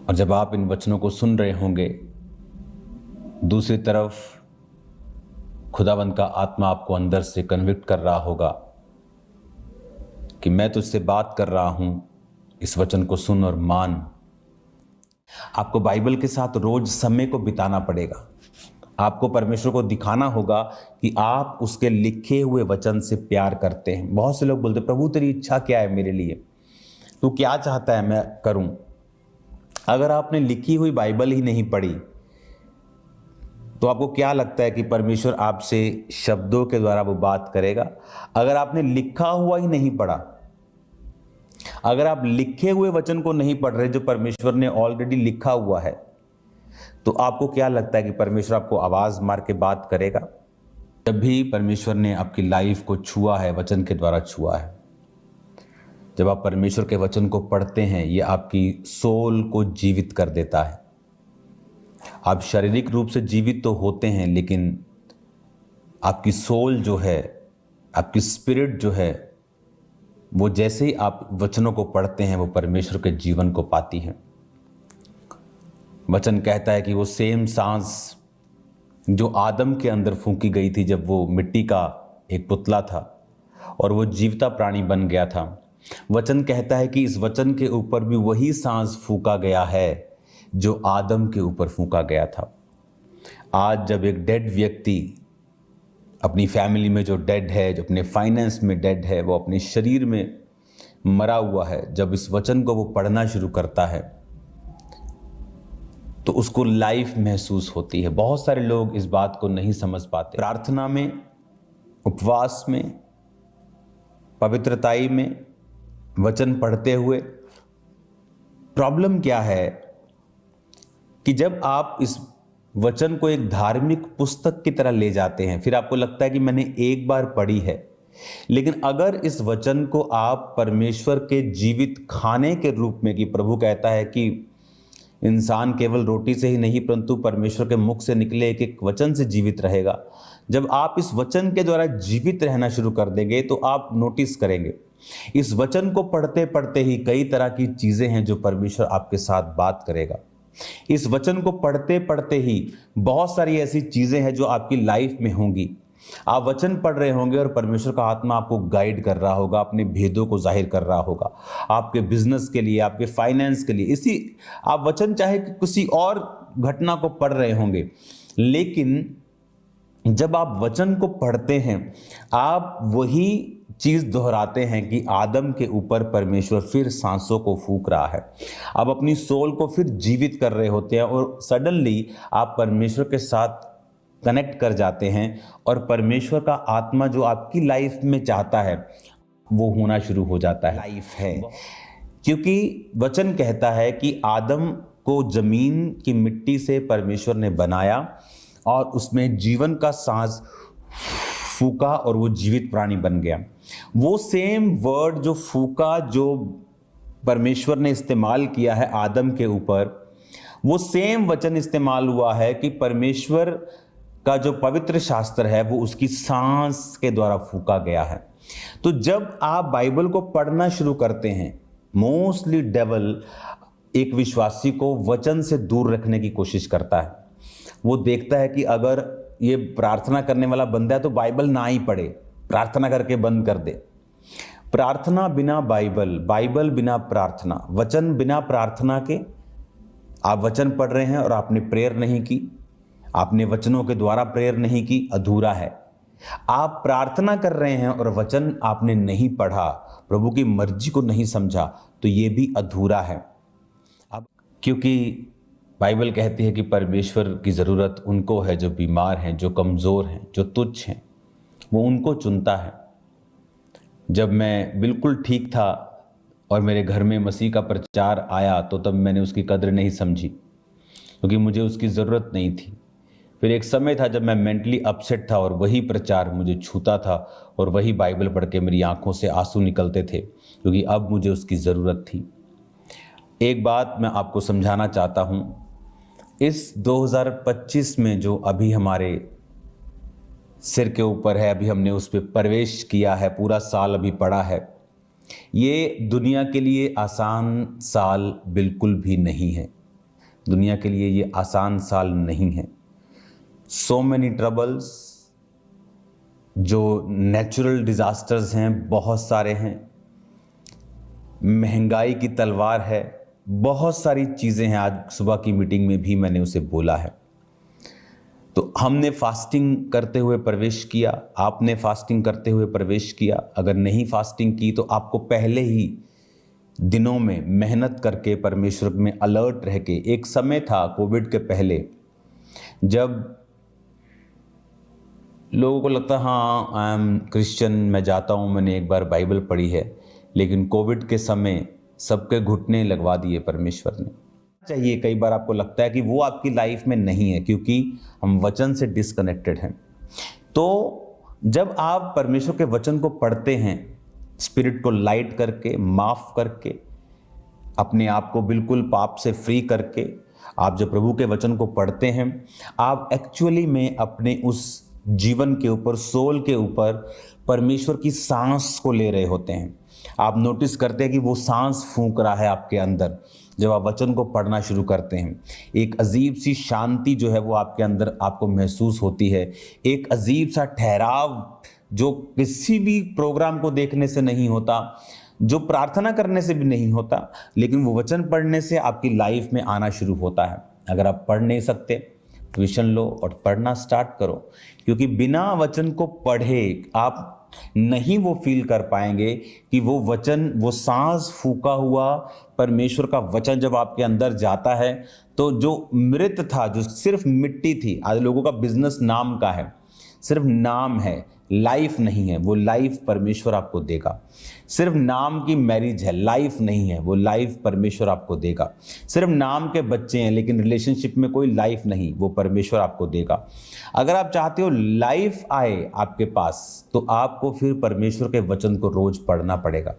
और जब आप इन वचनों को सुन रहे होंगे, दूसरी तरफ खुदावंद का आत्मा आपको अंदर से कन्विक्ट कर रहा होगा कि मैं तुझसे बात कर रहा हूं, इस वचन को सुन और मान। आपको बाइबल के साथ रोज समय को बिताना पड़ेगा। आपको परमेश्वर को दिखाना होगा कि आप उसके लिखे हुए वचन से प्यार करते हैं। बहुत से लोग बोलते, प्रभु तेरी इच्छा क्या है मेरे लिए, तू क्या चाहता है मैं करूं। अगर आपने लिखी हुई बाइबल ही नहीं पढ़ी तो आपको क्या लगता है कि परमेश्वर आपसे शब्दों के द्वारा वो बात करेगा? अगर आपने लिखा हुआ ही नहीं पढ़ा, अगर आप लिखे हुए वचन को नहीं पढ़ रहे जो परमेश्वर ने ऑलरेडी लिखा हुआ है, तो आपको क्या लगता है कि परमेश्वर आपको आवाज मार के बात करेगा? जब भी परमेश्वर ने आपकी लाइफ को छुआ है, वचन के द्वारा छुआ है, जब आप परमेश्वर के वचन को पढ़ते हैं, ये आपकी सोल को जीवित कर देता है। आप शारीरिक रूप से जीवित तो होते हैं, लेकिन आपकी सोल जो है, आपकी स्पिरिट जो है, वो जैसे ही आप वचनों को पढ़ते हैं वो परमेश्वर के जीवन को पाती है। वचन कहता है कि वो सेम सांस जो आदम के अंदर फूंकी गई थी जब वो मिट्टी का एक पुतला था और वो जीवता प्राणी बन गया था, वचन कहता है कि इस वचन के ऊपर भी वही सांस फूंका गया है जो आदम के ऊपर फूंका गया था। आज जब एक डेड व्यक्ति अपनी फैमिली में जो डेड है, जो अपने फाइनेंस में डेड है, वो अपने शरीर में मरा हुआ है, जब इस वचन को वो पढ़ना शुरू करता है तो उसको लाइफ महसूस होती है। बहुत सारे लोग इस बात को नहीं समझ पाते। प्रार्थना में, उपवास में, पवित्रताई में, वचन पढ़ते हुए प्रॉब्लम क्या है कि जब आप इस वचन को एक धार्मिक पुस्तक की तरह ले जाते हैं, फिर आपको लगता है कि मैंने एक बार पढ़ी है, लेकिन अगर इस वचन को आप परमेश्वर के जीवित खाने के रूप में, कि प्रभु कहता है कि इंसान केवल रोटी से ही नहीं परंतु परमेश्वर के मुख से निकले एक एक वचन से जीवित रहेगा, जब आप इस वचन के द्वारा जीवित रहना शुरू कर देंगे तो आप नोटिस करेंगे इस वचन को पढ़ते पढ़ते ही कई तरह की चीजें हैं जो परमेश्वर आपके साथ बात करेगा। इस वचन को पढ़ते पढ़ते ही बहुत सारी ऐसी चीजें हैं जो आपकी लाइफ में होंगी। आप वचन पढ़ रहे होंगे और परमेश्वर का आत्मा आपको गाइड कर रहा होगा, अपने भेदों को जाहिर कर रहा होगा, आपके बिजनेस के लिए, आपके फाइनेंस के लिए। इसी आप वचन चाहे किसी और घटना को पढ़ रहे होंगे, लेकिन जब आप वचन को पढ़ते हैं आप वही चीज दोहराते हैं कि आदम के ऊपर परमेश्वर फिर सांसों को फूंक रहा है। आप अपनी सोल को फिर जीवित कर रहे होते हैं और सडनली आप परमेश्वर के साथ कनेक्ट कर जाते हैं और परमेश्वर का आत्मा जो आपकी लाइफ में चाहता है वो होना शुरू हो जाता है। लाइफ है, क्योंकि वचन कहता है कि आदम को जमीन की मिट्टी से परमेश्वर ने बनाया और उसमें जीवन का सांस फूका और वो जीवित प्राणी बन गया। वो सेम वर्ड जो फूका, जो परमेश्वर ने इस्तेमाल किया है आदम के ऊपर, वो सेम वचन इस्तेमाल हुआ है कि परमेश्वर का जो पवित्र शास्त्र है वो उसकी सांस के द्वारा फूका गया है। तो जब आप बाइबल को पढ़ना शुरू करते हैं, मोस्टली डेविल एक विश्वासी को वचन से दूर रखने की कोशिश करता है। वो देखता है कि अगर ये प्रार्थना करने वाला बंदा है तो बाइबल ना ही पढ़े, प्रार्थना करके बंद कर दे। प्रार्थना बिना बाइबल, बाइबल बिना प्रार्थना, वचन बिना प्रार्थना के, आप वचन पढ़ रहे हैं और आपने प्रेयर नहीं की, आपने वचनों के द्वारा प्रेयर नहीं की, अधूरा है। आप प्रार्थना कर रहे हैं और वचन आपने नहीं पढ़ा, प्रभु की मर्जी को नहीं समझा, तो ये भी अधूरा है। अब क्योंकि बाइबल कहती है कि परमेश्वर की ज़रूरत उनको है जो बीमार हैं, जो कमज़ोर हैं, जो तुच्छ हैं, वो उनको चुनता है। जब मैं बिल्कुल ठीक था और मेरे घर में मसीह का प्रचार आया तो तब मैंने उसकी कद्र नहीं समझी, क्योंकि मुझे उसकी ज़रूरत नहीं थी। फिर एक समय था जब मैं मेंटली अपसेट था और वही प्रचार मुझे छूता था और वही बाइबल पढ़ के मेरी आंखों से आंसू निकलते थे, क्योंकि अब मुझे उसकी ज़रूरत थी। एक बात मैं आपको समझाना चाहता हूँ, इस 2025 में जो अभी हमारे सिर के ऊपर है, अभी हमने उस पर प्रवेश किया है, पूरा साल अभी पड़ा है, ये दुनिया के लिए आसान साल बिल्कुल भी नहीं है। दुनिया के लिए ये आसान साल नहीं है। सो मैनी ट्रबल्स, जो नेचुरल डिजास्टर्स हैं बहुत सारे हैं, महंगाई की तलवार है, बहुत सारी चीज़ें हैं। आज सुबह की मीटिंग में भी मैंने उसे बोला है। तो हमने फास्टिंग करते हुए प्रवेश किया, आपने फास्टिंग करते हुए प्रवेश किया। अगर नहीं फास्टिंग की तो आपको पहले ही दिनों में मेहनत करके परमेश्वर में अलर्ट रह के, एक समय था कोविड के पहले जब लोगों को लगता हाँ आई एम क्रिश्चियन, मैं जाता हूँ, मैंने एक बार बाइबल पढ़ी है, लेकिन कोविड के समय सबके घुटने लगवा दिए परमेश्वर ने। चाहिए कई बार आपको लगता है कि वो आपकी लाइफ में नहीं है क्योंकि हम वचन से डिस्कनेक्टेड हैं। तो जब आप परमेश्वर के वचन को पढ़ते हैं, स्पिरिट को लाइट करके, माफ करके, अपने आप को बिल्कुल पाप से फ्री करके, आप जब प्रभु के वचन को पढ़ते हैं, आप एक्चुअली में अपने उस जीवन के ऊपर, सोल के ऊपर परमेश्वर की सांस को ले रहे होते हैं। आप नोटिस करते हैं कि वो सांस फूंक रहा है आपके अंदर। जब आप वचन को पढ़ना शुरू करते हैं, एक अजीब सी शांति जो है वो आपके अंदर आपको महसूस होती है। एक अजीब सा ठहराव जो किसी भी प्रोग्राम को देखने से नहीं होता, जो प्रार्थना करने से भी नहीं होता, लेकिन वो वचन पढ़ने से आपकी लाइफ में आना शुरू होता है। अगर आप पढ़ नहीं सकते, ट्यूशन लो और पढ़ना स्टार्ट करो, क्योंकि बिना वचन को पढ़े आप नहीं वो फील कर पाएंगे कि वो वचन, वो सांस फूका हुआ परमेश्वर का वचन जब आपके अंदर जाता है तो जो मृत था, जो सिर्फ मिट्टी थी, आज लोगों का बिजनेस नाम का है, सिर्फ नाम है, लाइफ नहीं है, वो लाइफ परमेश्वर आपको देगा। सिर्फ नाम की मैरिज है, लाइफ नहीं है, वो लाइफ परमेश्वर आपको देगा। सिर्फ नाम के बच्चे हैं लेकिन रिलेशनशिप में कोई लाइफ नहीं, वो परमेश्वर आपको देगा। अगर आप चाहते हो लाइफ आए आपके पास तो आपको फिर परमेश्वर के वचन को रोज पढ़ना पड़ेगा।